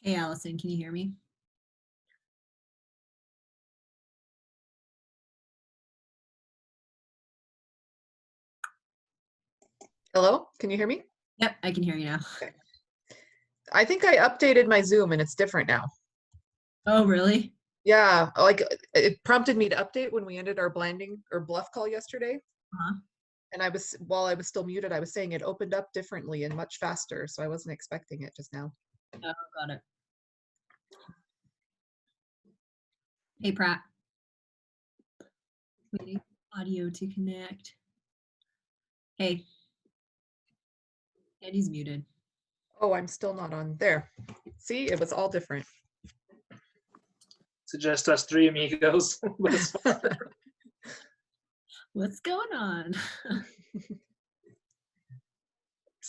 Hey, Allison, can you hear me? Hello, can you hear me? Yep, I can hear you now. Okay. I think I updated my Zoom and it's different now. Oh, really? Yeah, like it prompted me to update when we ended our blending or bluff call yesterday. Uh-huh. And while I was still muted, I was saying it opened up differently and much faster. So I wasn't expecting it just now. Oh, got it. Hey, Pratt. Waiting audio to connect. Hey, Andy's muted. Oh, I'm still not on there. See, it was all different. It's just us three amigos. What's going on?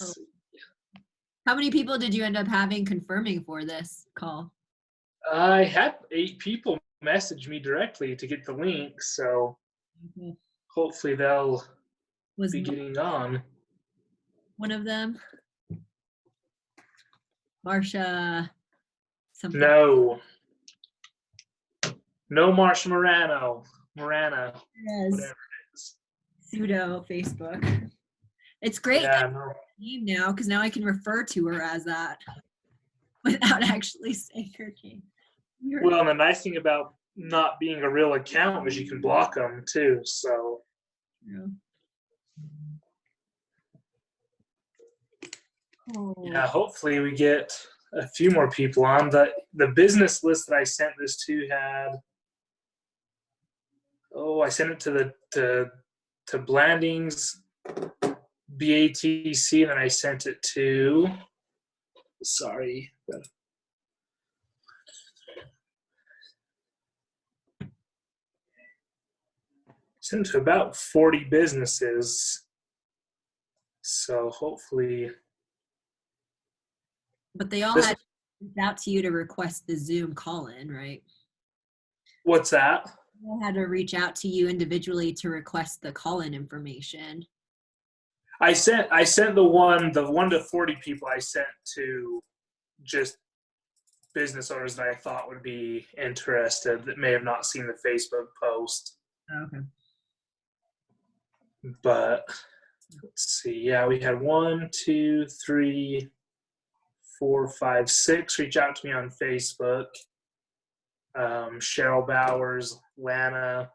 Oh. How many people did you end up having confirming for this call? I had 8 people message me directly to get the link, so hopefully they'll Was be getting on. one of them? Marsha something. No. No Marsha Morana, Yes. whatever it is. Pseudo Facebook. It's great Yeah, that no. name now because now I can refer to her as that without actually saying her name. Well, and the nice thing about not being a real account is you can block them too, so. Yeah. Oh. Yeah, hopefully we get a few more people on. The business list that I sent this to had, I sent it to Blandings BATC, and then I sent it to, sent it to about 40 businesses. So hopefully. But they all had to reach out to you to request the Zoom call-in, right? What's that? They all had to reach out to you individually to request the call-in information. I sent the one to 40 people I sent to just business owners that I thought would be interested that may have not seen the Facebook post. Okay. But let's see. Yeah, we had 1, 2, 3, 4, 5, 6 reach out to me on Facebook. Cheryl Bowers, Lana,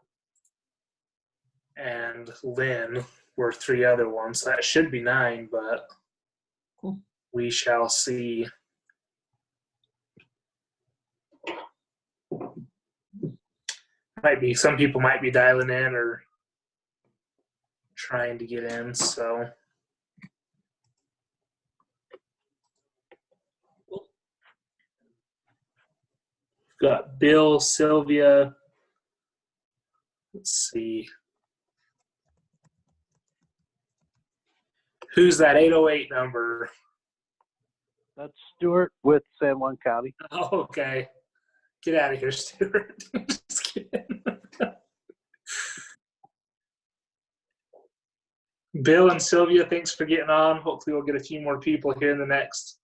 and Lynn were 3 other ones. So that should be 9, but cool. We shall see. Some people might be dialing in or trying to get in, so. We've got Bill, Sylvia. Let's see. Who's that 808 number? That's Stuart with San Juan County. Oh, okay. Get out of here, Stuart. Just kidding. Bill and Sylvia, thanks for getting on. Hopefully we'll get a few more people here in the next,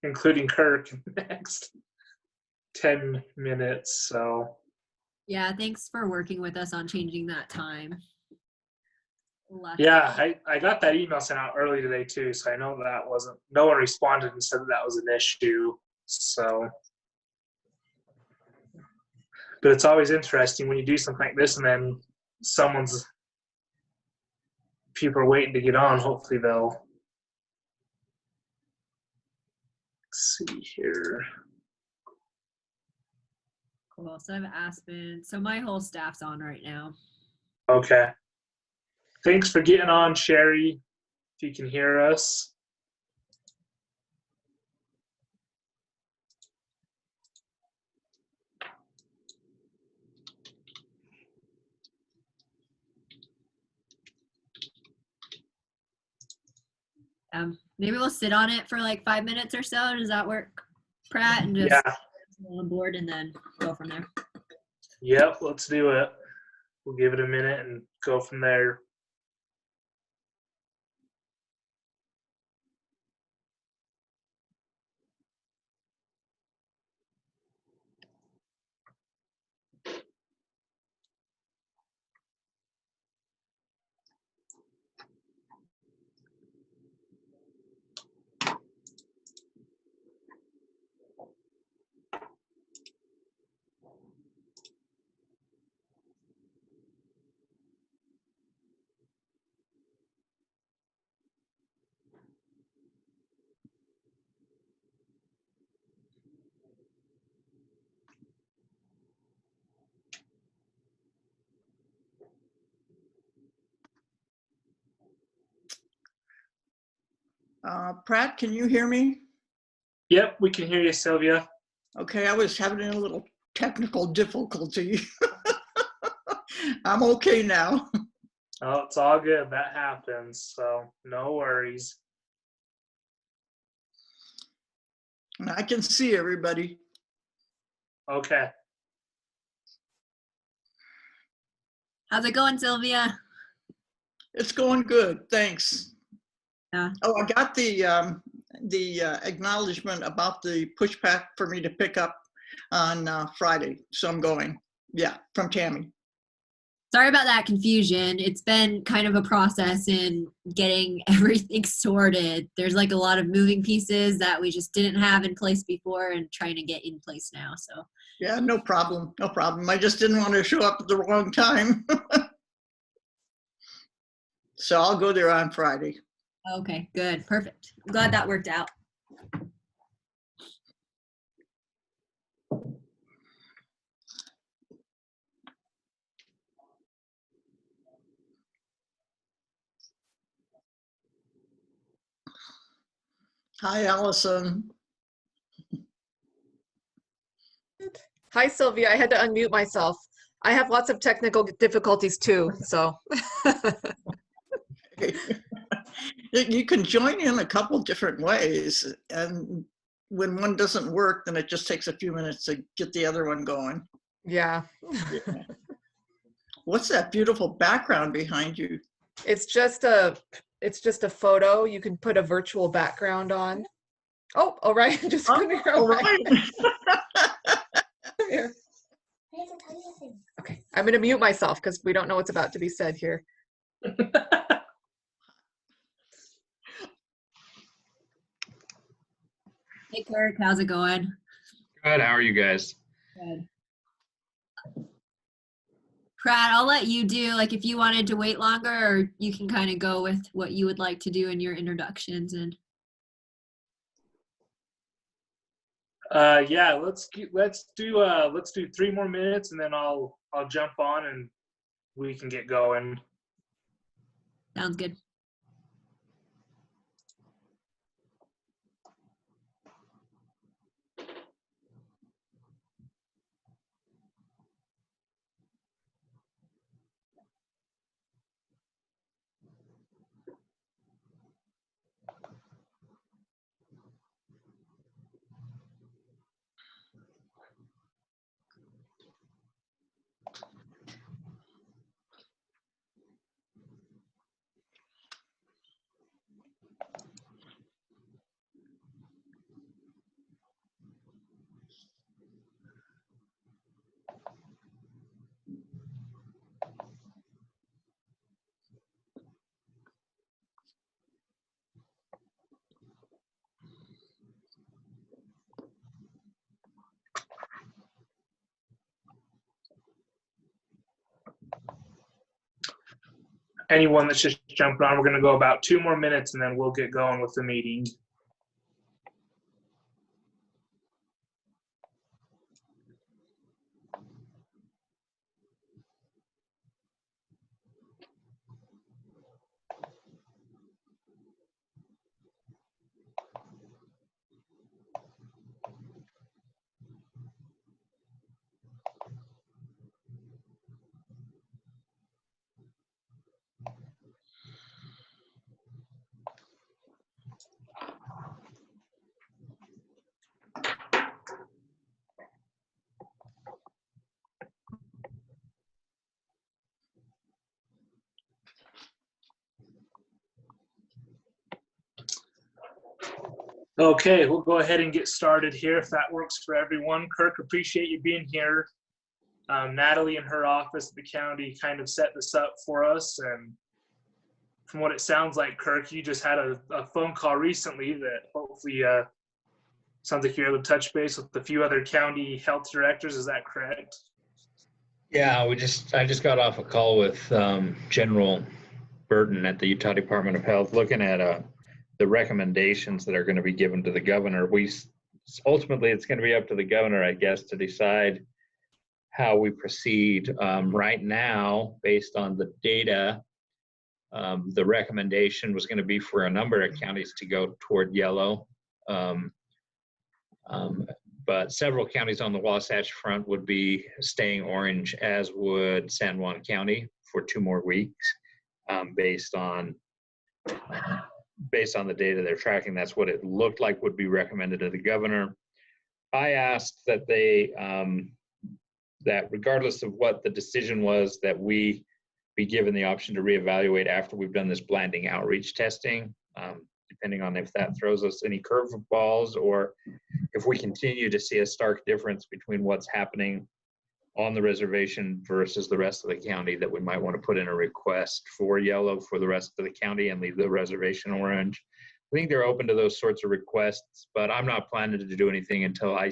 including Kirk, in the next 10 minutes. So. Yeah, thanks for working with us on changing that time. Yeah, I got that email sent out early today too, so I know that wasn't, no one responded and said that was an issue. So, but it's always interesting when you do something like this and then people are waiting to get on. Hopefully they'll, see here. Cool. So I have Aspen. So my whole staff's on right now. Okay. Thanks for getting on, Sherry, if you can hear us. Maybe we'll sit on it for like 5 minutes or so. Does that work, Pratt? And just on board and then go from there. Yep, let's do it. We'll give it a minute and go from there. Pratt, can you hear me? Yep, we can hear you, Sylvia. Okay, I was having a little technical difficulty. I'm okay now. Oh, it's all good. That happens, so no worries. I can see everybody. Okay. How's it going, Sylvia? It's going good, thanks. Yeah. Oh, I got the acknowledgement about the pushback for me to pick up on Friday, so I'm going. Yeah, from Tammy. Sorry about that confusion. It's been kind of a process in getting everything sorted. There's like a lot of moving pieces that we just didn't have in place before and trying to get in place now. So Yeah, no problem, no problem. I just didn't want to show up at the wrong time. So I'll go there on Friday. okay, good, perfect. I'm glad that worked out. Hi, Allison. Hi, Sylvia. I had to unmute myself. I have lots of technical difficulties too, so. You can join in a couple different ways, and when one doesn't work, then it just takes a few minutes to get the other one going. Yeah. Yeah. What's that beautiful background behind you? It's just a photo. You can put a virtual background on. Oh, all right. Just come here. All right. Come here. Okay, I'm going to mute myself because we don't know what's about to be said here. Hey, Kirk, how's it going? Good. How are you guys? Good. Pratt, I'll let you do, like, if you wanted to wait longer, or you can kind of go with what you would like to do in your introductions. And Yeah, let's do 3 more minutes, and then I'll jump on and we can get going. sounds good. Anyone that's just jumping on, we're going to go about 2 more minutes, and then we'll get going with the meeting. Okay, we'll go ahead and get started here if that works for everyone. Kirk, appreciate you being here. Natalie and her office at the county kind of set this up for us, and from what it sounds like, Kirk, you just had a phone call recently that hopefully sounds like you're able to touch base with a few other county health directors. Is that correct? Yeah, I just got off a call with General Burton at the Utah Department of Health, looking at the recommendations that are going to be given to the governor. Ultimately, it's going to be up to the governor, I guess, to decide how we proceed. Right now, based on the data, The recommendation was going to be for a number of counties to go toward yellow. But several counties on the Wasatch Front would be staying orange, as would San Juan County for 2 more weeks, based on the data they're tracking. That's what it looked like would be recommended to the governor. I asked that that regardless of what the decision was, that we be given the option to reevaluate after we've done this blinding outreach testing, depending on if that throws us any curveballs, or if we continue to see a stark difference between what's happening on the reservation versus the rest of the county, that we might want to put in a request for yellow for the rest of the county and leave the reservation orange. I think they're open to those sorts of requests, but I'm not planning to do anything until I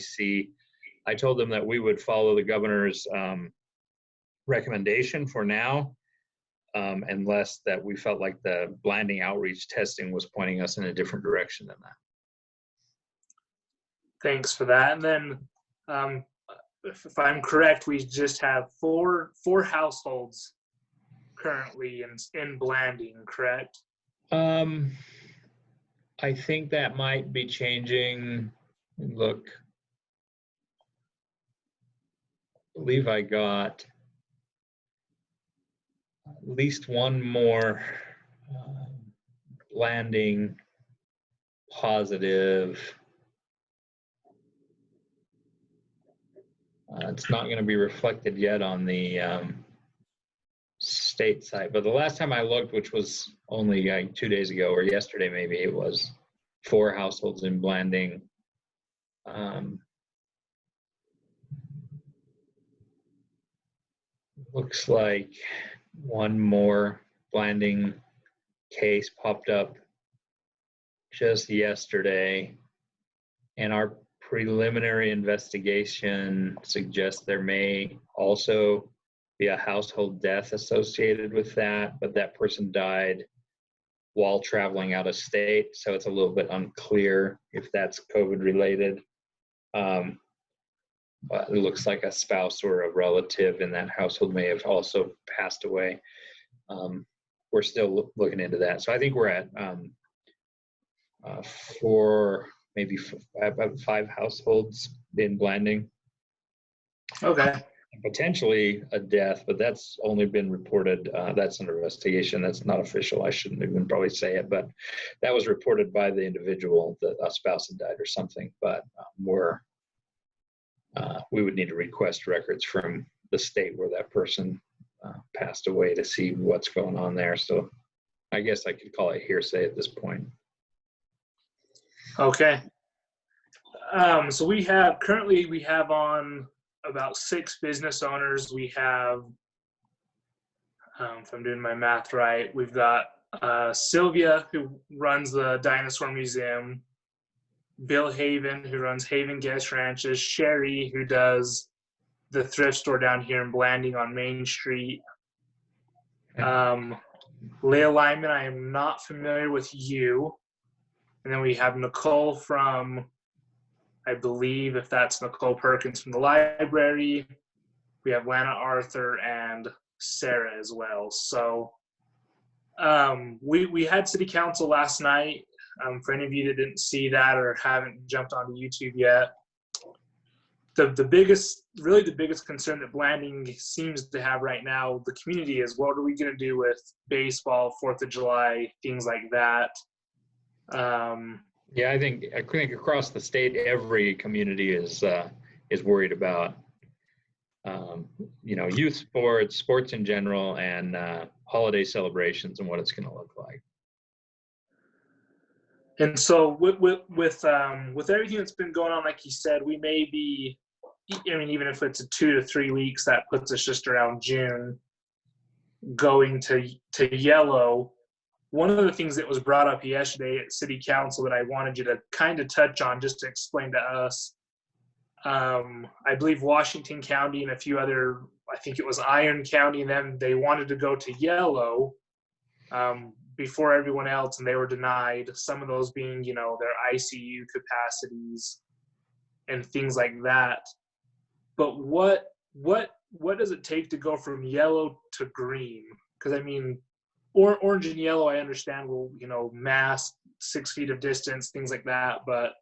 told them that we would follow the governor's recommendation for now, unless that we felt like the blinding outreach testing was pointing us in a different direction than that. Thanks for that. And then, if I'm correct, we just have four households currently in Blanding, correct? I think that might be changing. Look, I believe I got at least one more Blanding positive. It's not going to be reflected yet on the state site, but the last time I looked, which was only like 2 days ago or yesterday, maybe, it was 4 households in Blanding. Looks like one more Blanding case popped up just yesterday, and our preliminary investigation suggests there may also be a household death associated with that, but that person died while traveling out of state, so it's a little bit unclear if that's COVID related. But it looks like a spouse or a relative in that household may have also passed away. We're still looking into that. So I think we're at 4, maybe 5 households in Blanding. Okay. Potentially a death, but that's only been reported. That's under investigation. That's not official. I shouldn't even probably say it, but that was reported by the individual that a spouse had died or something. But we would need to request records from the state where that person passed away to see what's going on there. So I guess I could call it hearsay at this point. Okay. So we currently have on about 6 business owners. We have, if I'm doing my math right, we've got Sylvia, who runs the Dinosaur Museum, Bill Haven, who runs Haven Guest Ranches, Sherry, who does the thrift store down here in Blanding on Main Street. Leah Lyman, I am not familiar with you. And then we have Nicole from, I believe, if that's Nicole Perkins, from the library. We have Lana Arthur and Sarah as well. So we had city council last night. For any of you that didn't see that or haven't jumped onto YouTube yet, the biggest concern that Blanding seems to have right now, the community, is what are we going to do with baseball, 4th of July, things like that. Yeah, I think across the state, every community is worried about youth sports in general, and holiday celebrations and what it's going to look like. And so with everything that's been going on, like you said, we may be, I mean, even if it's 2 to 3 weeks, that puts us just around June, going to yellow. One of the things that was brought up yesterday at City Council that I wanted you to kind of touch on, just to explain to us, I believe Washington County and a few other, I think it was Iron County, and then they wanted to go to yellow before everyone else, and they were denied, some of those being, their ICU capacities and things like that. But what does it take to go from yellow to green? Because, I mean, or orange and yellow, I understand will, mask 6 feet of distance, things like that. But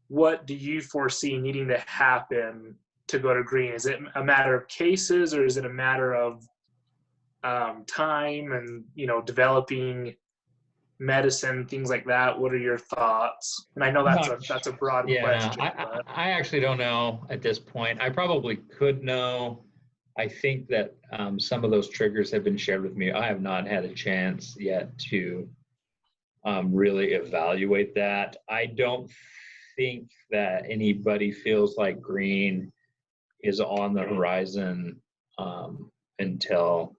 what do you foresee needing to happen to go to green? Is it a matter of cases, or is it a matter of time and, developing medicine, things like that? What are your thoughts? And I know that's a broad Yeah, question. But I actually don't know at this point. I probably could know. I think that some of those triggers have been shared with me. I have not had a chance yet to really evaluate that. I don't think that anybody feels like green is on the horizon until,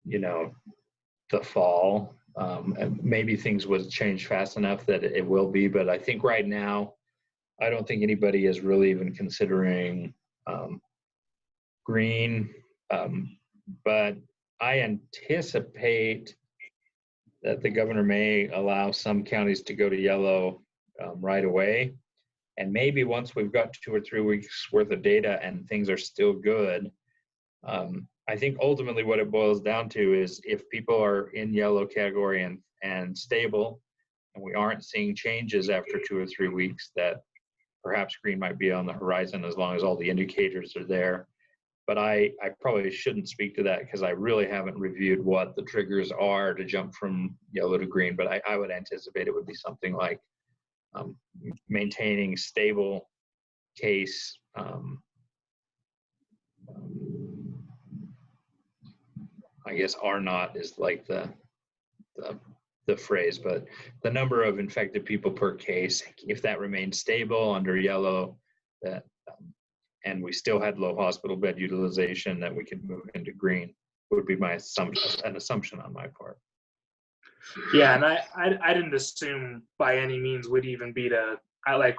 the fall. And maybe things would change fast enough that it will be, but I think right now, I don't think anybody is really even considering green. But I anticipate that the governor may allow some counties to go to yellow right away. And maybe once we've got 2 or 3 weeks worth of data and things are still good, I think ultimately what it boils down to is if people are in yellow category and stable, and we aren't seeing changes after 2 or 3 weeks, that perhaps green might be on the horizon as long as all the indicators are there. But I probably shouldn't speak to that because I really haven't reviewed what the triggers are to jump from yellow to green. But I would anticipate it would be something like maintaining stable case. I guess R naught is like the phrase, but the number of infected people per case, if that remains stable under yellow, that and we still had low hospital bed utilization, that we could move into green would be my assumption on my part. Yeah, and I didn't assume by any means we'd even be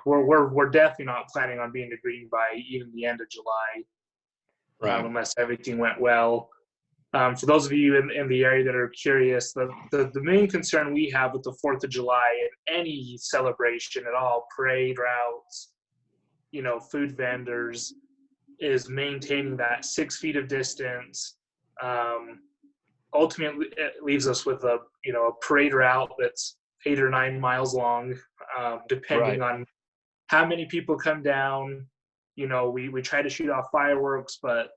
we're definitely not planning on being to green by even the end of July, unless everything went well. For those of you in the area that are curious, the main concern we have with the 4th of July and any celebration at all, parade routes, food vendors, is maintaining that 6 feet of distance. Ultimately, it leaves us with a parade route that's 8 or 9 miles long, depending on how many people come down. We try to shoot off fireworks, but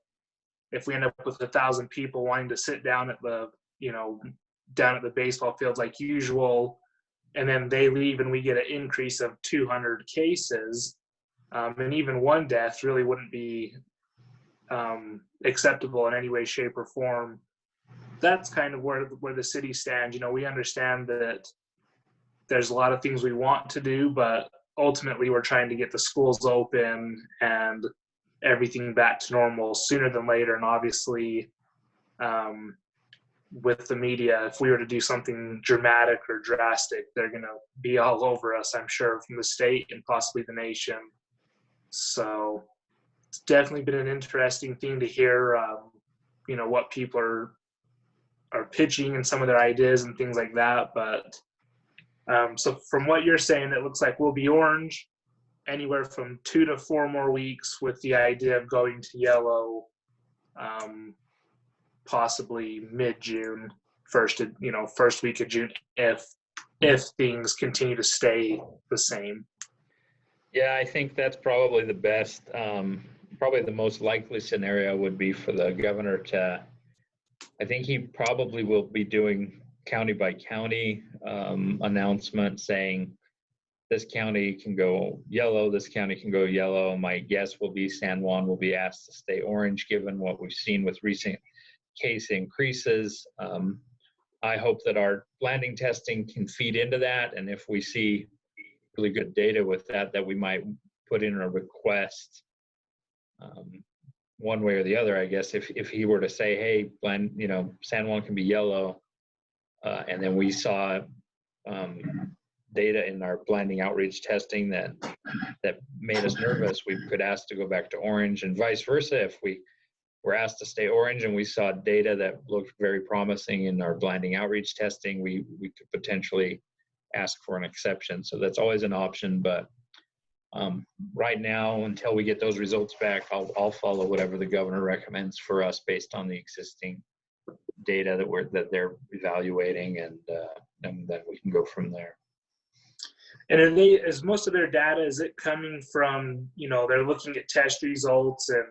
if we end up with 1,000 people wanting to sit down at the baseball fields like usual, and then they leave and we get an increase of 200 cases, and even one death really wouldn't be acceptable in any way, shape, or form. That's kind of where the city stands. We understand that there's a lot of things we want to do, but ultimately we're trying to get the schools open and everything back to normal sooner than later. And obviously, with the media, if we were to do something dramatic or drastic, they're going to be all over us, I'm sure, from the state and possibly the nation. So it's definitely been an interesting thing to hear, what people are pitching and some of their ideas and things like that. But so from what you're saying, it looks like we'll be orange anywhere from 2 to 4 more weeks, with the idea of going to yellow possibly mid-June, first week of June, if things continue to stay the same. Yeah, I think that's probably the best, probably the most likely scenario would be for the governor to, I think he probably will be doing county by county announcement saying this county can go yellow, this county can go yellow. My guess will be San Juan will be asked to stay orange, given what we've seen with recent case increases. I hope that our landing testing can feed into that. And if we see really good data with that we might put in a request one way or the other, I guess, if he were to say, hey, San Juan can be yellow, and then we saw data in our blinding outreach testing that made us nervous, we could ask to go back to orange, and vice versa. If we were asked to stay orange and we saw data that looked very promising in our blinding outreach testing, we could potentially ask for an exception. So that's always an option, but right now, until we get those results back, I'll follow whatever the governor recommends for us based on the existing data that they're evaluating, and then we can go from there. And is most of their data, is it coming from, they're looking at test results and,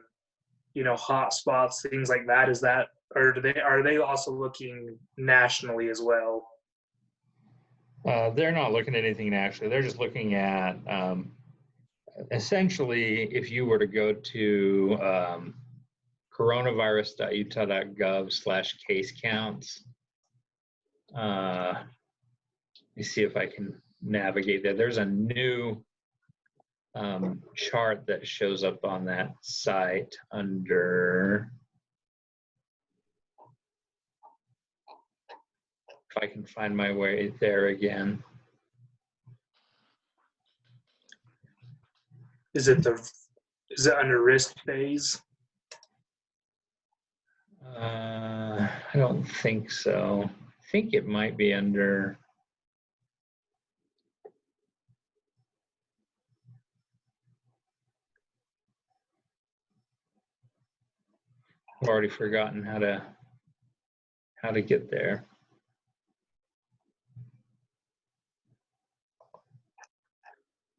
hot spots, things like that? Is that, or are they also looking nationally as well? They're not looking at anything nationally. They're just looking at, essentially, if you were to go to coronavirus.utah.gov/case counts, let me see if I can navigate there. There's a new chart that shows up on that site under, if I can find my way there again. Is it under risk phase? I don't think so. I think it might be under. I've already forgotten how to get there.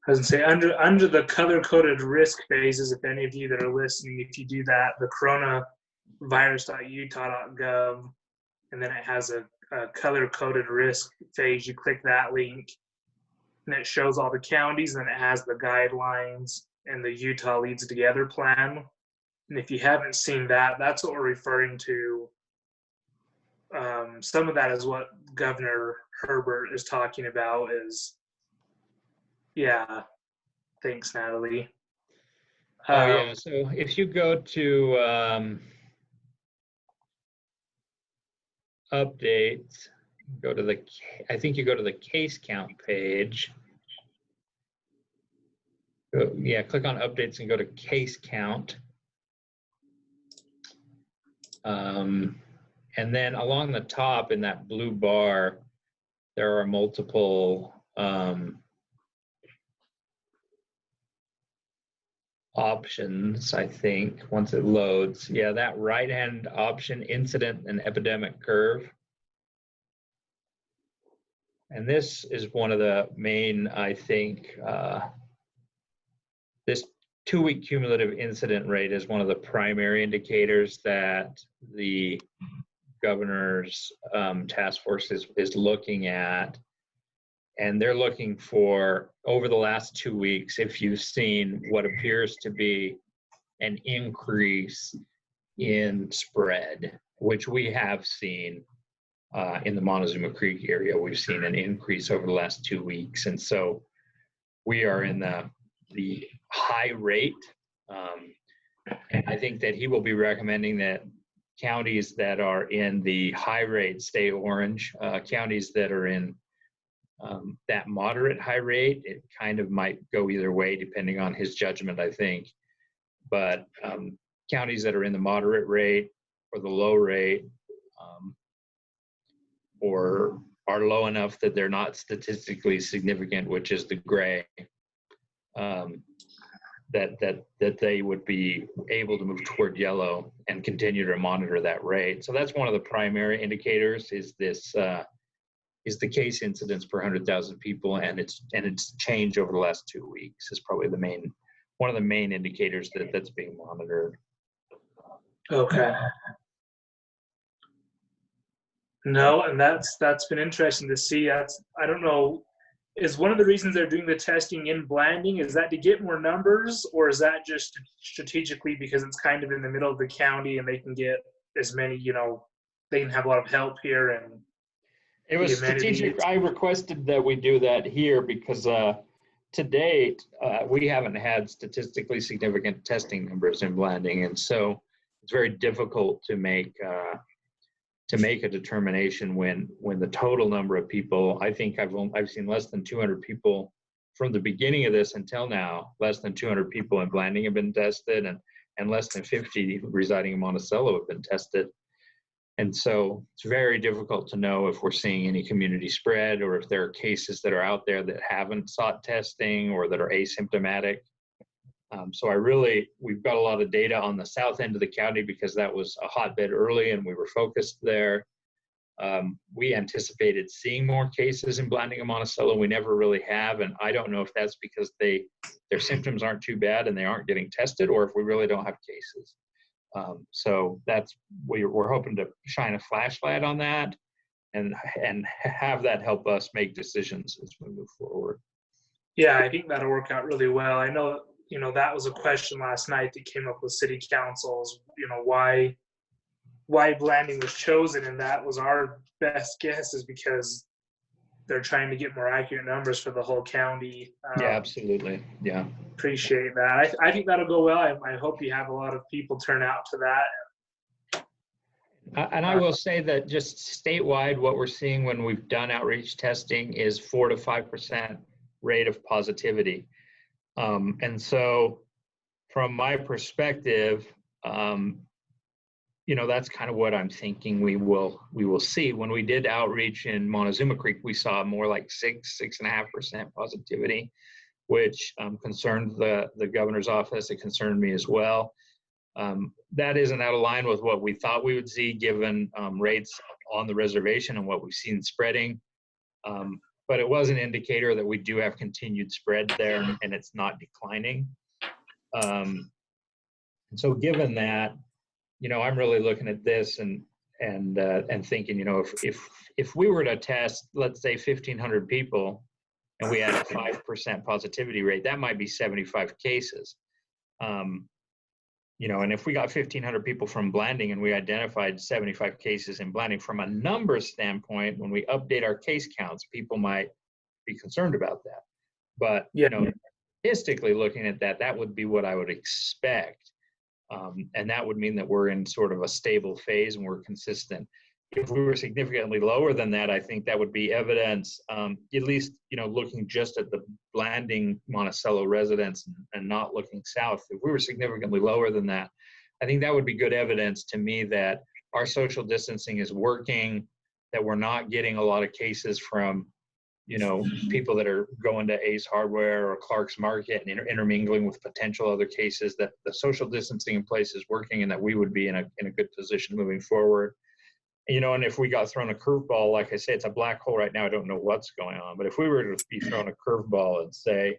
I was gonna say under the color-coded risk phases, if any of you that are listening, if you do that, the coronavirus.utah.gov, and then it has a color-coded risk phase, you click that link, and it shows all the counties, and it has the guidelines and the Utah Leads Together plan. And if you haven't seen that, that's what we're referring to. Some of that is what Governor Herbert is talking about is, yeah, thanks, Natalie. Yeah, so if you go to updates, I think you go to the case count page. Yeah, click on updates and go to case count. And then along the top in that blue bar, there are multiple options, I think, once it loads. Yeah, that right-hand option, incident and epidemic curve. And this is one of the main, I think, this 2-week cumulative incident rate is one of the primary indicators that the governor's task force is looking at. And they're looking for, over the last 2 weeks, if you've seen what appears to be an increase in spread, which we have seen in the Montezuma Creek area. We've seen an increase over the last 2 weeks. And so we are in the high rate. And I think that he will be recommending that counties that are in the high rate stay orange. Counties that are in that moderate high rate, it kind of might go either way depending on his judgment, I think. But counties that are in the moderate rate or the low rate, or are low enough that they're not statistically significant, which is the gray, that they would be able to move toward yellow and continue to monitor that rate. So that's one of the primary indicators, is this is the case incidence per 100,000 people, and its change over the last 2 weeks is probably one of the main indicators that's being monitored. Okay. No, and that's been interesting to see. I don't know, is one of the reasons they're doing the testing in Blanding, is that to get more numbers, or is that just strategically because it's kind of in the middle of the county and they can get as many, they can have a lot of help here? And it was strategic. I requested that we do that here because to date, we haven't had statistically significant testing numbers in Blanding, and so it's very difficult to make a determination when the total number of people. I think I've seen less than 200 people from the beginning of this until now. Less than 200 people in Blanding have been tested, and less than 50 residing in Monticello have been tested. And so it's very difficult to know if we're seeing any community spread, or if there are cases that are out there that haven't sought testing or that are asymptomatic. So we've got a lot of data on the south end of the county because that was a hotbed early and we were focused there. We anticipated seeing more cases in Blanding and Monticello. We never really have, and I don't know if that's because their symptoms aren't too bad and they aren't getting tested, or if we really don't have cases. So we're hoping to shine a flashlight on that and have that help us make decisions as we move forward. Yeah, I think that'll work out really well. I know, that was a question last night that came up with city councils, why Blanding was chosen, and that was our best guess is because they're trying to get more accurate numbers for the whole county. Yeah, absolutely. Yeah. Appreciate that. I think that'll go well. I hope you have a lot of people turn out to that. And I will say that just statewide, what we're seeing when we've done outreach testing is 4 to 5% rate of positivity. And so from my perspective, that's kind of what I'm thinking we will see. When we did outreach in Montezuma Creek, we saw more like 6.5% positivity, which concerned the governor's office. It concerned me as well. That isn't out of line with what we thought we would see given rates on the reservation and what we've seen spreading. But it was an indicator that we do have continued spread there and it's not declining. And so given that, I'm really looking at this and thinking, if we were to test, let's say 1,500 people and we had a 5% positivity rate, that might be 75 cases. And if we got 1,500 people from Blanding and we identified 75 cases in Blanding, from a numbers standpoint, when we update our case counts, people might be concerned about that. But, statistically looking at that would be what I would expect. And that would mean that we're in sort of a stable phase and we're consistent. If we were significantly lower than that, I think that would be evidence, at least, looking just at the Blanding Monticello residents and not looking south. If we were significantly lower than that, I think that would be good evidence to me that our social distancing is working, that we're not getting a lot of cases from, people that are going to Ace Hardware or Clark's Market and intermingling with potential other cases, that the social distancing in place is working and that we would be in a good position moving forward. And if we got thrown a curveball, like I say, it's a black hole right now. I don't know what's going on. But if we were to be thrown a curveball and say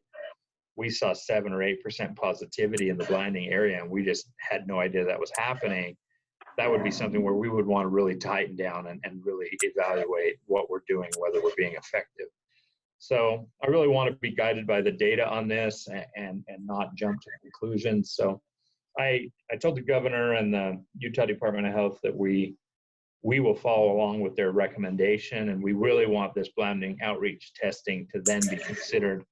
we saw 7 or 8% positivity in the Blanding area and we just had no idea that was happening, that would be something where we would want to really tighten down and really evaluate what we're doing, whether we're being effective. So I really want to be guided by the data on this and not jump to conclusions. So I told the governor and the Utah Department of Health that we will follow along with their recommendation, and we really want this Blanding outreach testing to then be considered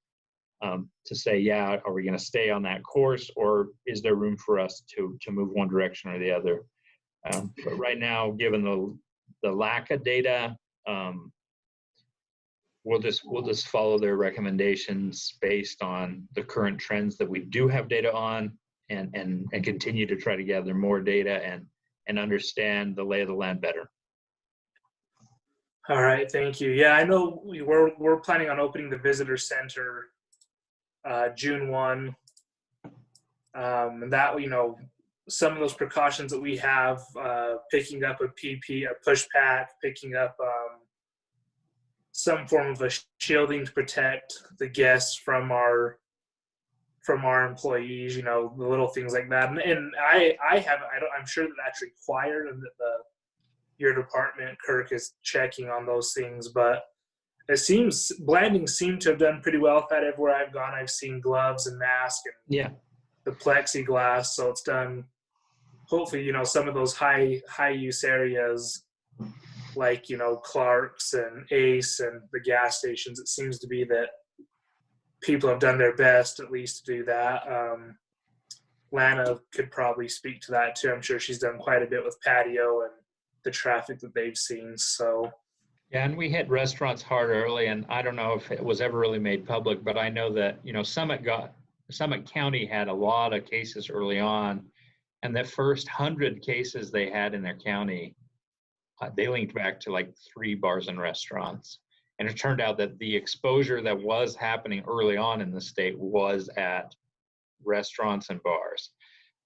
to say, yeah, are we going to stay on that course, or is there room for us to move one direction or the other? But right now, given the lack of data, we'll just follow their recommendations based on the current trends that we do have data on, and continue to try to gather more data and understand the lay of the land better. All right, thank you. Yeah, I know we're planning on opening the visitor center June 1. And that, some of those precautions that we have, picking up a push pack, picking up some form of a shielding to protect the guests from our employees, the little things like that. And I'm sure that that's required and that your department, Kirk, is checking on those things. But it seems Blanding seemed to have done pretty well with that. Everywhere I've gone, I've seen gloves and masks and the plexiglass. So it's done. Hopefully, some of those high use areas like, Clark's and Ace and the gas stations, it seems to be that people have done their best at least to do that. Lana could probably speak to that too. I'm sure she's done quite a bit with patio and the traffic that they've seen. So yeah, and we hit restaurants hard early, and I don't know if it was ever really made public, but I know that Summit County had a lot of cases early on, and the first 100 cases they had in their county, they linked back to like 3 bars and restaurants. And it turned out that the exposure that was happening early on in the state was at restaurants and bars.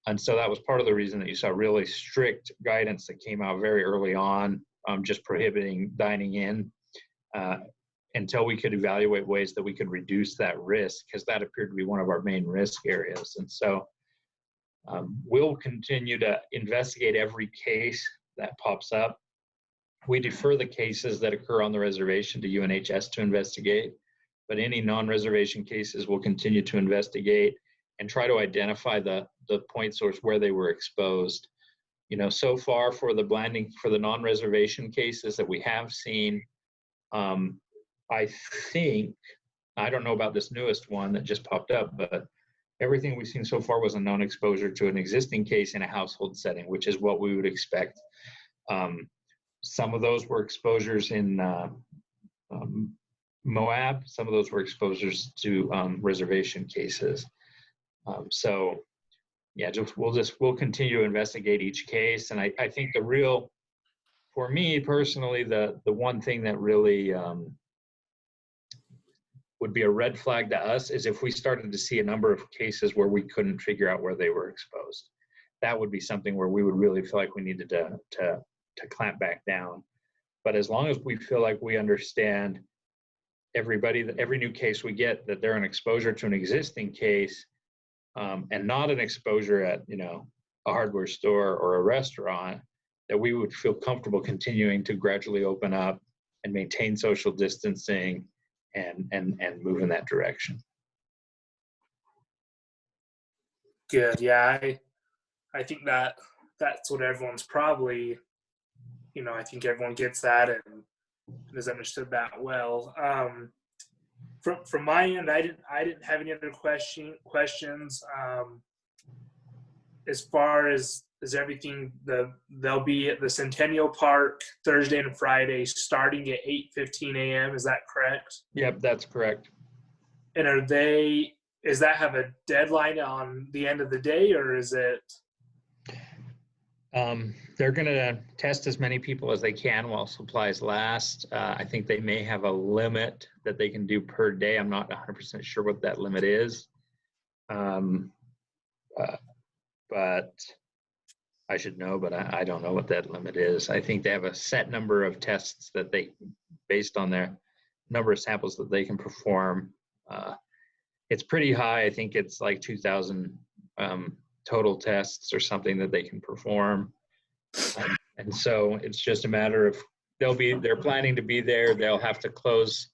And so that was part of the reason that you saw really strict guidance that came out very early on, just prohibiting dining in until we could evaluate ways that we could reduce that risk, because that appeared to be one of our main risk areas. And so we'll continue to investigate every case that pops up. We defer the cases that occur on the reservation to UNHS to investigate, but any non-reservation cases we'll continue to investigate and try to identify the point source where they were exposed. You know, so far for the non-reservation cases that we have seen, I think, I don't know about this newest one that just popped up, but everything we've seen so far was a known exposure to an existing case in a household setting, which is what we would expect. Some of those were exposures in Moab. Some of those were exposures to reservation cases. So yeah, we'll continue to investigate each case. And I think for me personally, the one thing that really would be a red flag to us is if we started to see a number of cases where we couldn't figure out where they were exposed. That would be something where we would really feel like we needed to clamp back down. But as long as we feel like we understand every new case we get, that they're an exposure to an existing case, and not an exposure at, you know, a hardware store or a restaurant, that we would feel comfortable continuing to gradually open up and maintain social distancing and move in that direction. Good. Yeah, I think that's what everyone's probably, you know, I think everyone gets that and has understood that well. From my end, I didn't have any other questions. As far as everything, they'll be at the Centennial Park Thursday and Friday, starting at 8:15 a.m. Is that correct? Yep, that's correct. And does that have a deadline on the end of the day, or is it? They're going to test as many people as they can while supplies last. I think they may have a limit that they can do per day. I'm not 100% sure what that limit is. But I should know, but I don't know what that limit is. I think they have a set number of tests that based on their number of samples that they can perform. It's pretty high. I think it's like 2,000 total tests or something that they can perform. And so it's just a matter of they're planning to be there. They'll have to close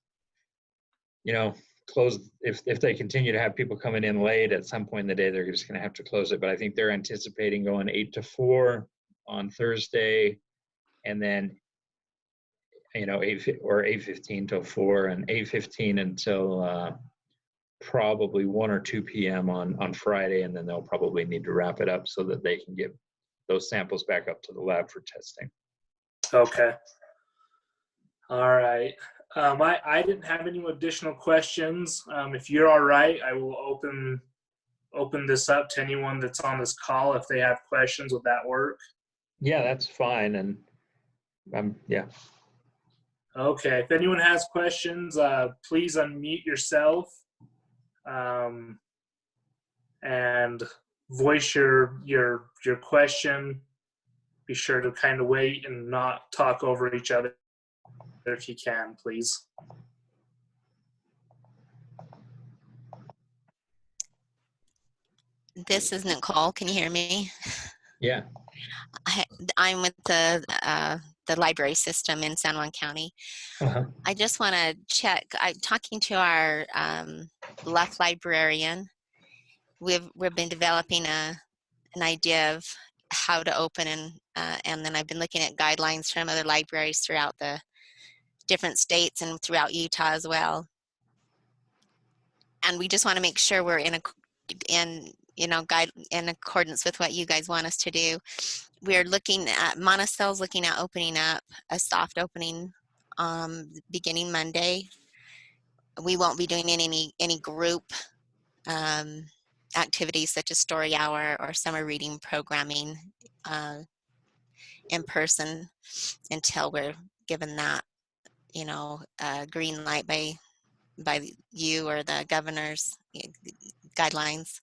if they continue to have people coming in late at some point in the day, they're just going to have to close it. But I think they're anticipating going 8 to 4 on Thursday, and then 8:15 till 4, and 8:15 until probably 1 or 2 p.m. on Friday, and then they'll probably need to wrap it up so that they can get those samples back up to the lab for testing. Okay. All right. I didn't have any additional questions. If you're all right, I will open this up to anyone that's on this call if they have questions. Would that work? Yeah, that's fine. And yeah. Okay. If anyone has questions, please unmute yourself and voice your question. Be sure to kind of wait and not talk over each other if you can, please. This is Nicole. Can you hear me? Yeah. I'm with the library system in San Juan County. Uh-huh. I just want to check. I'm talking to our left librarian. We've been developing an idea of how to open, and then I've been looking at guidelines from other libraries throughout the different states and throughout Utah as well. And we just want to make sure we're in accordance with what you guys want us to do. We're looking at Monticello's looking at opening up a soft opening beginning Monday. We won't be doing any group activities such as story hour or summer reading programming in person until we're given that green light by you or the governor's guidelines.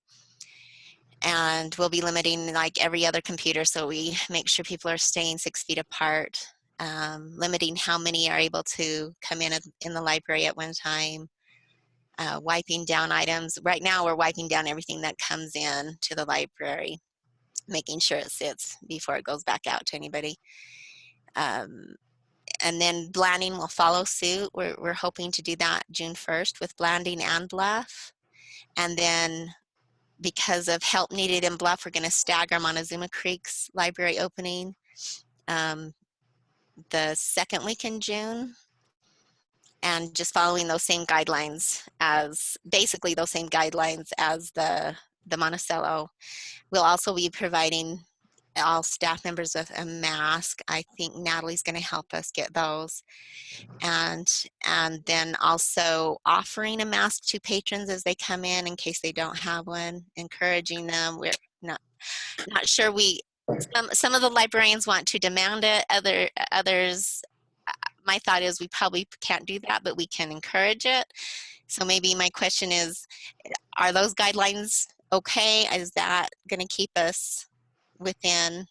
And we'll be limiting like every other computer, so we make sure people are staying 6 feet apart, limiting how many are able to come in the library at one time, wiping down items. Right now we're wiping down everything that comes in to the library, making sure it sits before it goes back out to anybody. And then Blanding will follow suit. We're hoping to do that June 1st with Blanding and Bluff. And then because of help needed in Bluff, we're going to stagger Montezuma Creek's library opening the second week in June, and just following those same guidelines as, basically those same guidelines as the Monticello. We'll also be providing all staff members with a mask. I think Natalie's going to help us get those. And then also offering a mask to patrons as they come in case they don't have one, encouraging them. We're not sure some of the librarians want to demand it, others, my thought is we probably can't do that, but we can encourage it. So maybe my question is, are those guidelines okay? Is that going to keep us within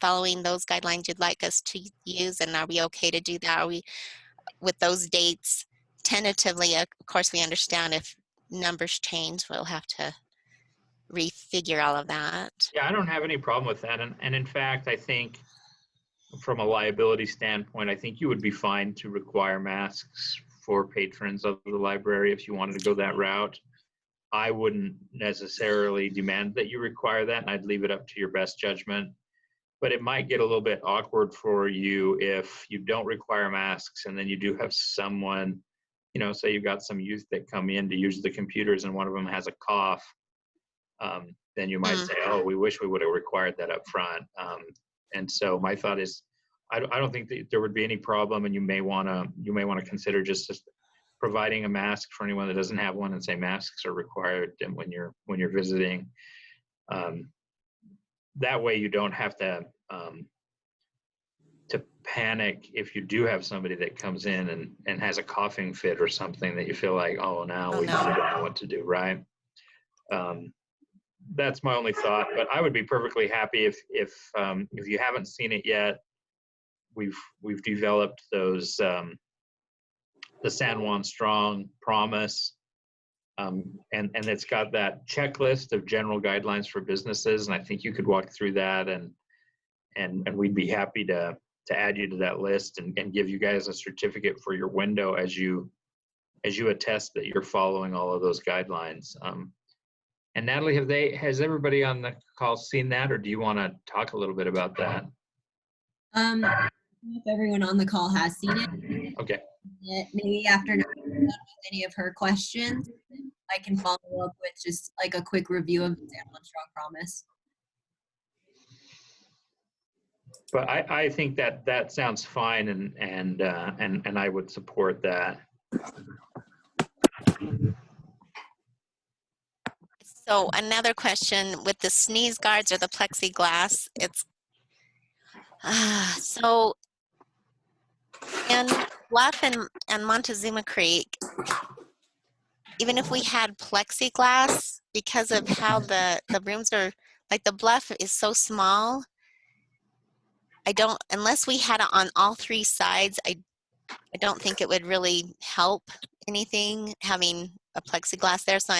following those guidelines you'd like us to use, and are we okay to do that? Are we, with those dates, tentatively? Of course, we understand if numbers change, we'll have to refigure all of that. Yeah, I don't have any problem with that. And in fact, I think from a liability standpoint, I think you would be fine to require masks for patrons of the library if you wanted to go that route. I wouldn't necessarily demand that you require that, and I'd leave it up to your best judgment. But it might get a little bit awkward for you if you don't require masks and then you do have someone, you know, say you've got some youth that come in to use the computers and one of them has a cough. Then you might say, oh, we wish we would have required that up front. And so my thought is, I don't think that there would be any problem, and you may want to consider just providing a mask for anyone that doesn't have one, and say masks are required when you're visiting. That way you don't have to panic if you do have somebody that comes in and has a coughing fit or something, that you feel like, oh, now we don't know what to do, right? That's my only thought, but I would be perfectly happy if you haven't seen it yet. We've developed those the San Juan Strong Promise, and it's got that checklist of general guidelines for businesses, and I think you could walk through that, and we'd be happy to add you to that list and give you guys a certificate for your window as you attest that you're following all of those guidelines. And Natalie, has everybody on the call seen that, or do you want to talk a little bit about that? If everyone on the call has seen it. Okay. Maybe after any of her questions, I can follow up with just like a quick review of the San Juan Strong Promise. But I think that sounds fine, and I would support that. So another question with the sneeze guards or the plexiglass, it's so in Bluff and Montezuma Creek, even if we had plexiglass, because of how the rooms are, like the Bluff is so small, unless we had it on all three sides, I don't think it would really help anything having a plexiglass there. So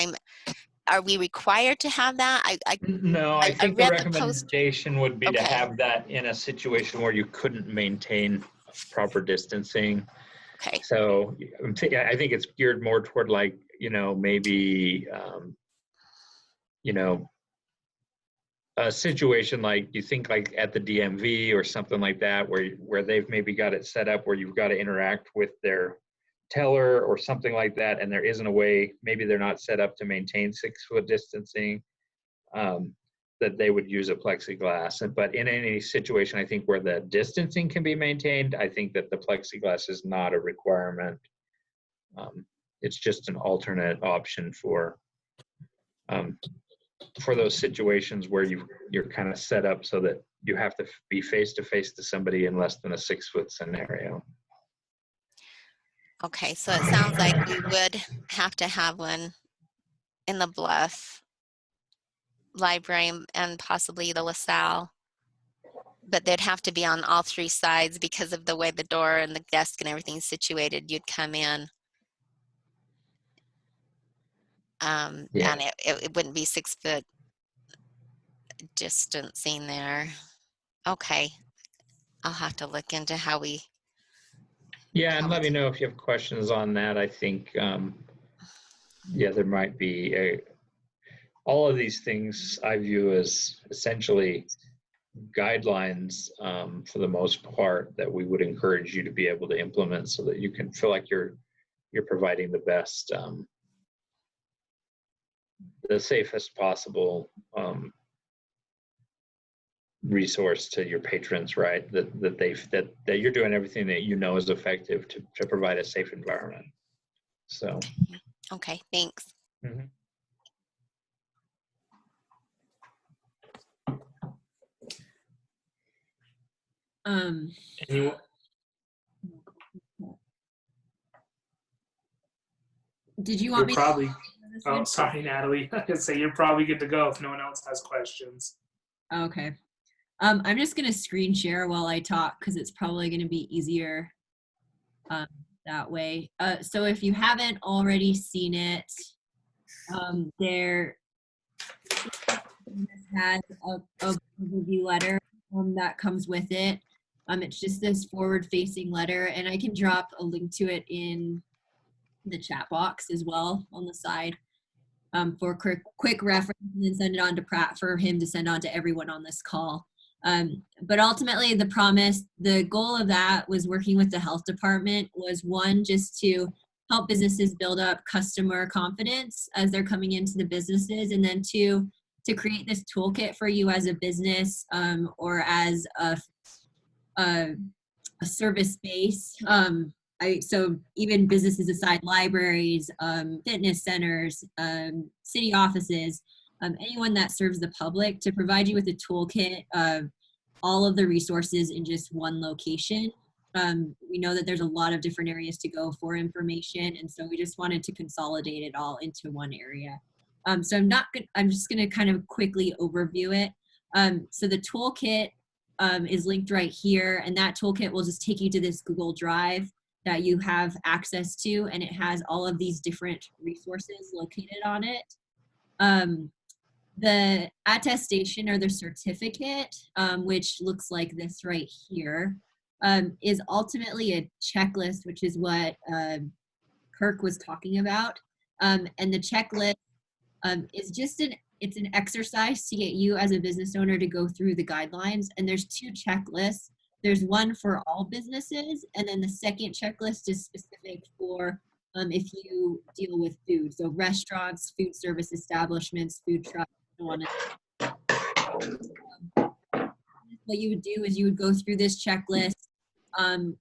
are we required to have that? No, I think the read recommendation would be to Okay. have that in a situation where you couldn't maintain proper distancing. Okay. So I think it's geared more toward, like, maybe, a situation like, you think like at the DMV or something like that, where they've maybe got it set up where you've got to interact with their teller or something like that, and there isn't a way, maybe they're not set up to maintain 6 foot distancing, that they would use a plexiglass. But in any situation, I think where the distancing can be maintained, I think that the plexiglass is not a requirement. It's just an alternate option for those situations where you're kind of set up so that you have to be face to face to somebody in less than a 6 foot scenario. Okay, so it sounds like we would have to have one in the Bluff. library and possibly the LaSalle. But they'd have to be on all three sides because of the way the door and the desk and everything's situated. You'd come in. Yeah. And it wouldn't be 6 foot distancing there. Okay. I'll have to look into how we. Yeah, and let me know if you have questions on that. I think, yeah, there might be all of these things I view as essentially guidelines for the most part that we would encourage you to be able to implement so that you can feel like you're providing the best, the safest possible resource to your patrons, right? That you're doing everything that you know is effective to provide a safe environment. So. Okay, thanks. Mhm. Anyone, Did you you're want me probably, to this oh, one? sorry, Natalie. I could say you're probably good to go if no one else has questions. Okay. I'm just gonna screen share while I talk because it's probably gonna be easier that way. So if you haven't already seen it, there has a review letter that comes with it. It's just this forward-facing letter, and I can drop a link to it in the chat box as well on the side for quick reference, and then send it on to Pratt for him to send on to everyone on this call. But ultimately, the goal of that was working with the health department was one, just to help businesses build up customer confidence as they're coming into the businesses, and then two, to create this toolkit for you as a business or as a service base. So even businesses aside, libraries, fitness centers, city offices, anyone that serves the public, to provide you with a toolkit of all of the resources in just one location. We know that there's a lot of different areas to go for information, and so we just wanted to consolidate it all into one area. So I'm just gonna kind of quickly overview it. So the toolkit is linked right here, and that toolkit will just take you to this Google Drive that you have access to, and it has all of these different resources located on it. The attestation or the certificate, which looks like this right here, is ultimately a checklist, which is what Kirk was talking about. And the checklist is just it's an exercise to get you as a business owner to go through the guidelines. And there's two checklists. There's one for all businesses, and then the second checklist is specific for if you deal with food. So restaurants, food service establishments, food trucks, so on. What you would do is you would go through this checklist,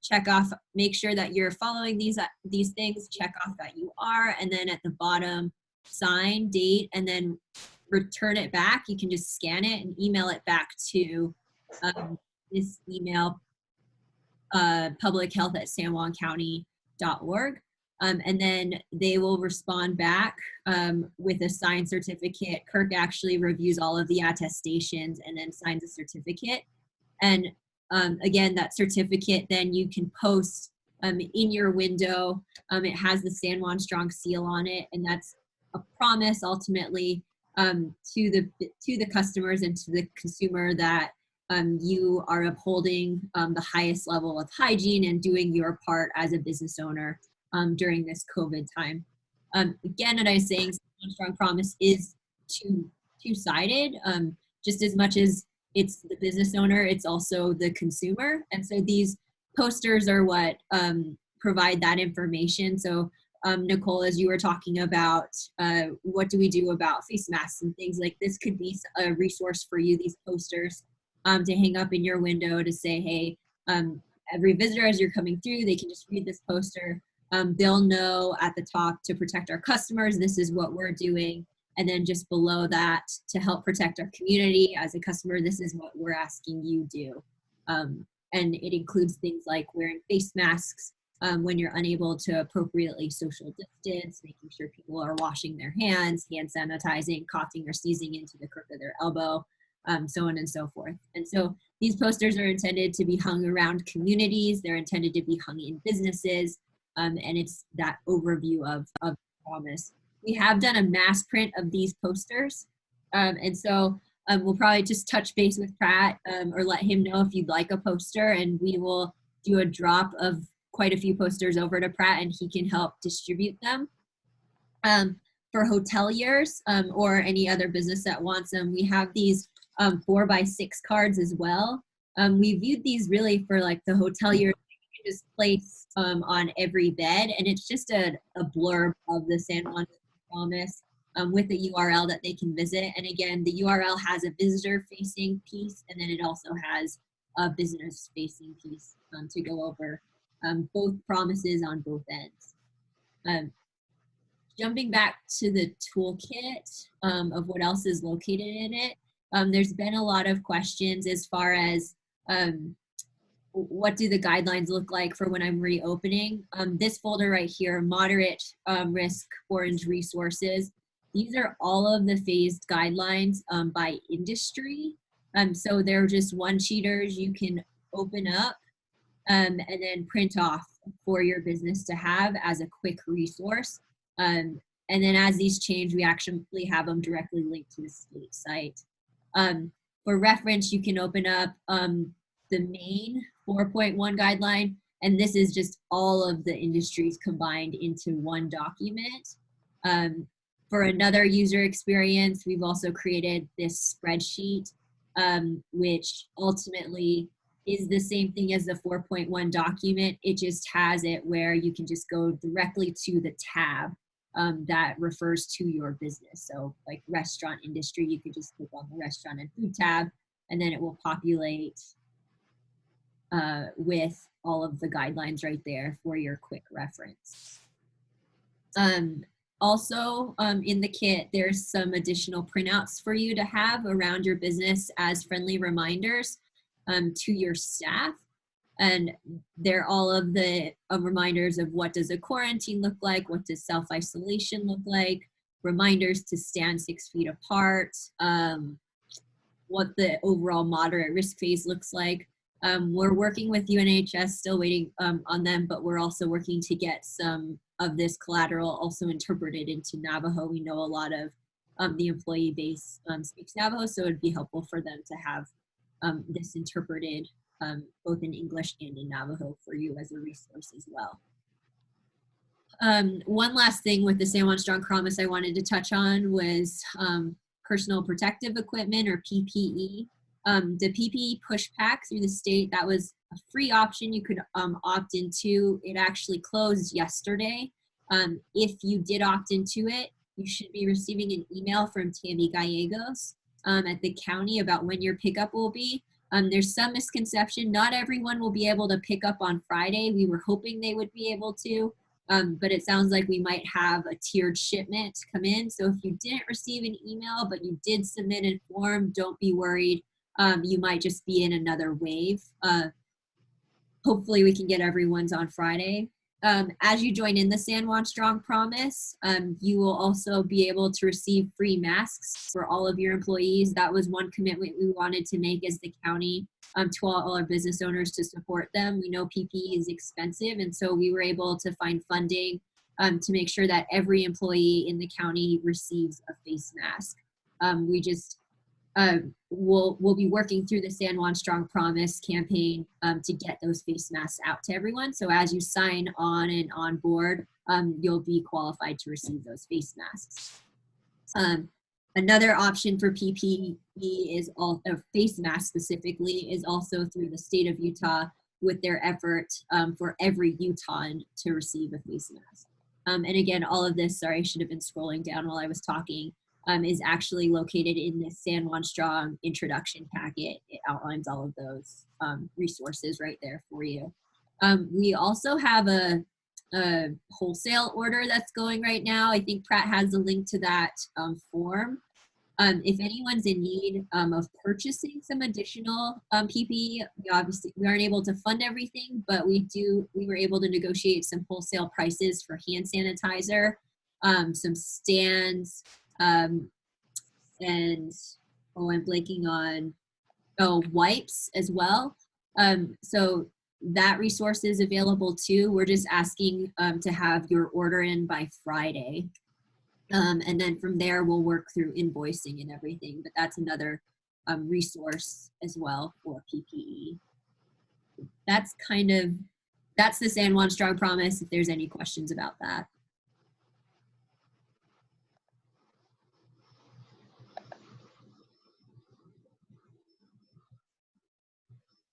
check off, make sure that you're following these things, check off that you are, and then at the bottom, sign, date, and then return it back. You can just scan it and email it back to this email, publichealth@sanjuancounty.org. And then they will respond back with a signed certificate. Kirk actually reviews all of the attestations and then signs a certificate. And again, that certificate then you can post in your window. It has the San Juan Strong seal on it, and that's a promise ultimately to the customers and to the consumer that you are upholding the highest level of hygiene and doing your part as a business owner during this COVID time. Again, what I was saying, Strong Promise is two-sided. Just as much as it's the business owner, it's also the consumer. And so these posters are what provide that information. So Nicole, as you were talking about, what do we do about face masks and things like this could be a resource for you, these posters to hang up in your window to say, hey, every visitor as you're coming through, they can just read this poster. They'll know at the top to protect our customers, this is what we're doing. And then just below that, to help protect our community as a customer, this is what we're asking you do. And it includes things like wearing face masks, when you're unable to appropriately social distance, making sure people are washing their hands, hand sanitizing, coughing or sneezing into the crook of their elbow, so on and so forth. And so these posters are intended to be hung around communities. They're intended to be hung in businesses, and it's that overview of promise. We have done a mass print of these posters, and so we'll probably just touch base with Pratt or let him know if you'd like a poster, and we will do a drop of quite a few posters over to Pratt, and he can help distribute them. For hoteliers or any other business that wants them, we have these 4x6 cards as well. We viewed these really for like the hoteliers, you can just place on every bed, and it's just a blurb of the San Juan Promise with a URL that they can visit. And again, the URL has a visitor-facing piece, and then it also has a business-facing piece to go over both promises on both ends. Jumping back to the toolkit of what else is located in it, there's been a lot of questions as far as what do the guidelines look like for when I'm reopening. This folder right here, moderate risk orange resources, these are all of the phased guidelines by industry. So they're just one-sheeters you can open up and then print off for your business to have as a quick resource. And then as these change, we actually have them directly linked to the state site. For reference, you can open up the main 4.1 guideline, and this is just all of the industries combined into one document. For another user experience, we've also created this spreadsheet, which ultimately is the same thing as the 4.1 document. It just has it where you can just go directly to the tab that refers to your business. So like restaurant industry, you could just click on the restaurant and food tab, and then it will populate with all of the guidelines right there for your quick reference. Also in the kit, there's some additional printouts for you to have around your business as friendly reminders to your staff. And they're all of the reminders of what does a quarantine look like, what does self-isolation look like, reminders to stand 6 feet apart, what the overall moderate risk phase looks like. We're working with UNHS, still waiting on them, but we're also working to get some of this collateral also interpreted into Navajo. We know a lot of the employee base speaks Navajo, so it'd be helpful for them to have this interpreted both in English and in Navajo for you as a resource as well. One last thing with the San Juan Strong Promise I wanted to touch on was personal protective equipment, or PPE. The PPE push pack through the state, that was a free option you could opt into. It actually closed yesterday. If you did opt into it, you should be receiving an email from Tammy Gallegos at the county about when your pickup will be. There's some misconception. Not everyone will be able to pick up on Friday. We were hoping they would be able to, but it sounds like we might have a tiered shipment come in. So if you didn't receive an email, but you did submit a form, don't be worried. You might just be in another wave. Hopefully we can get everyone's on Friday. As you join in the San Juan Strong Promise, you will also be able to receive free masks for all of your employees. That was one commitment we wanted to make as the county to all our business owners to support them. We know PPE is expensive, and so we were able to find funding to make sure that every employee in the county receives a face mask. We just we'll be working through the San Juan Strong Promise campaign to get those face masks out to everyone. So as you sign on and on board, you'll be qualified to receive those face masks. Another option for PPE is face mask specifically is also through the state of Utah with their effort for every Utahn to receive a face mask. And again, all of this, sorry, I should have been scrolling down while I was talking, is actually located in the San Juan Strong introduction packet. It outlines all of those resources right there for you. We also have a wholesale order that's going right now. I think Pratt has a link to that form. If anyone's in need of purchasing some additional PPE, we aren't able to fund everything, but we were able to negotiate some wholesale prices for hand sanitizer, some stands, and I'm blanking on wipes as well. So that resource is available too. We're just asking to have your order in by Friday. And then from there, we'll work through invoicing and everything. But that's another resource as well for PPE. That's the San Juan Strong Promise, if there's any questions about that.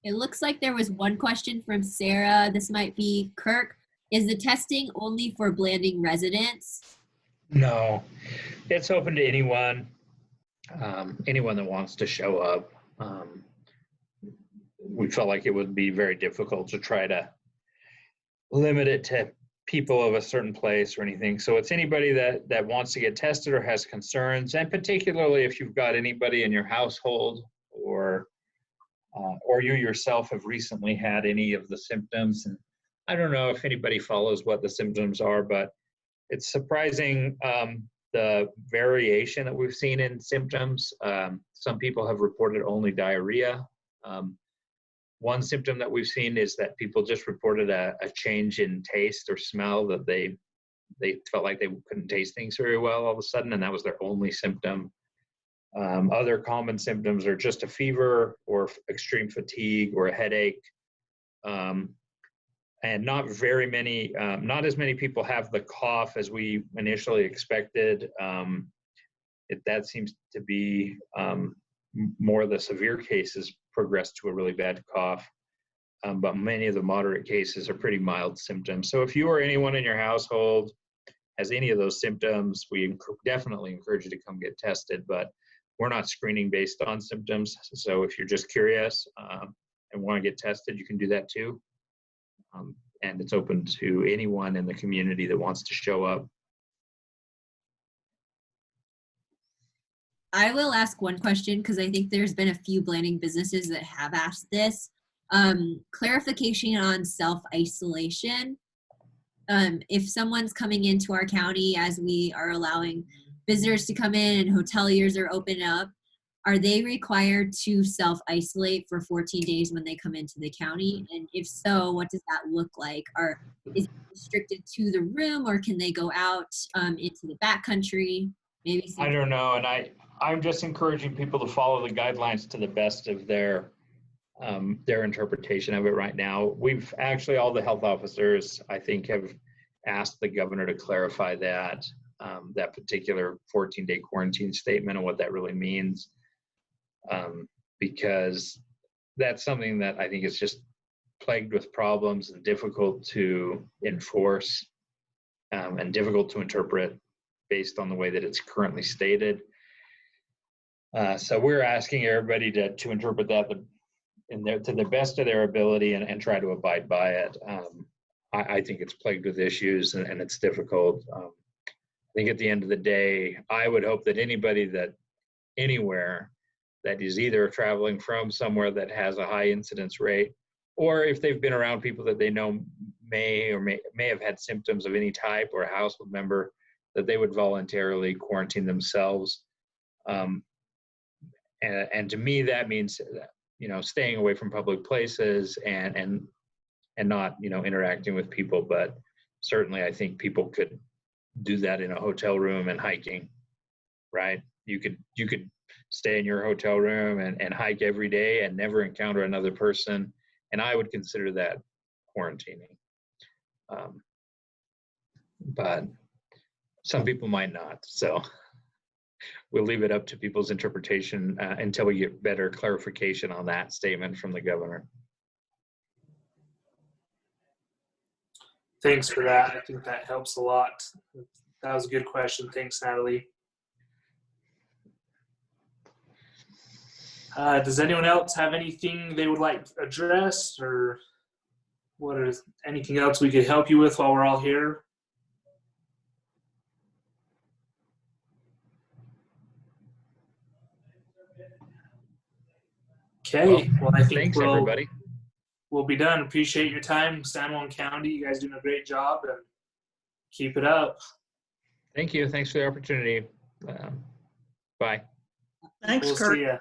It looks like there was one question from Sarah. This might be Kirk. Is the testing only for Blanding residents? No, it's open to anyone, anyone that wants to show up. We felt like it would be very difficult to try to limit it to people of a certain place or anything. So it's anybody that wants to get tested or has concerns, and particularly if you've got anybody in your household or you yourself have recently had any of the symptoms. And I don't know if anybody follows what the symptoms are, but it's surprising the variation that we've seen in symptoms. Some people have reported only diarrhea. One symptom that we've seen is that people just reported a change in taste or smell, that they felt like they couldn't taste things very well all of a sudden, and that was their only symptom. Other common symptoms are just a fever or extreme fatigue or a headache. And not very many, not as many people have the cough as we initially expected. That seems to be more of the severe cases progress to a really bad cough. But many of the moderate cases are pretty mild symptoms. So if you or anyone in your household has any of those symptoms, we definitely encourage you to come get tested, but we're not screening based on symptoms. So if you're just curious and want to get tested, you can do that too. And it's open to anyone in the community that wants to show up. I will ask one question because I think there's been a few Blanding businesses that have asked this. Clarification on self-isolation. If someone's coming into our county, as we are allowing visitors to come in and hoteliers are open up, are they required to self-isolate for 14 days when they come into the county? And if so, what does that look like? Is it restricted to the room, or can they go out into the backcountry? Maybe I don't know, and I'm just encouraging people to follow the guidelines to the best of their interpretation of it right now. We've actually, all the health officers, I think, have asked the governor to clarify that particular 14-day quarantine statement and what that really means. Because that's something that I think is just plagued with problems and difficult to enforce and difficult to interpret based on the way that it's currently stated. So we're asking everybody to interpret that to the best of their ability and try to abide by it. I think it's plagued with issues and it's difficult. I think at the end of the day, I would hope that anybody anywhere that is either traveling from somewhere that has a high incidence rate, or if they've been around people that they know may have had symptoms of any type, or a household member, that they would voluntarily quarantine themselves. And to me, that means staying away from public places and not interacting with people. But certainly, I think people could do that in a hotel room and hiking, right? You could stay in your hotel room and hike every day and never encounter another person, and I would consider that quarantining. But some people might not, so we'll leave it up to people's interpretation until we get better clarification on that statement from the governor. Thanks for that. I think that helps a lot. That was a good question. Thanks, Natalie. Does anyone else have anything they would like addressed, or anything else we could help you with while we're all here? Okay. Well, I think Thanks, everybody. we'll be done. Appreciate your time, San Juan County. You guys doing a great job, and keep it up. Thank you. Thanks for the opportunity. Bye. Thanks, We'll Kirk. see ya.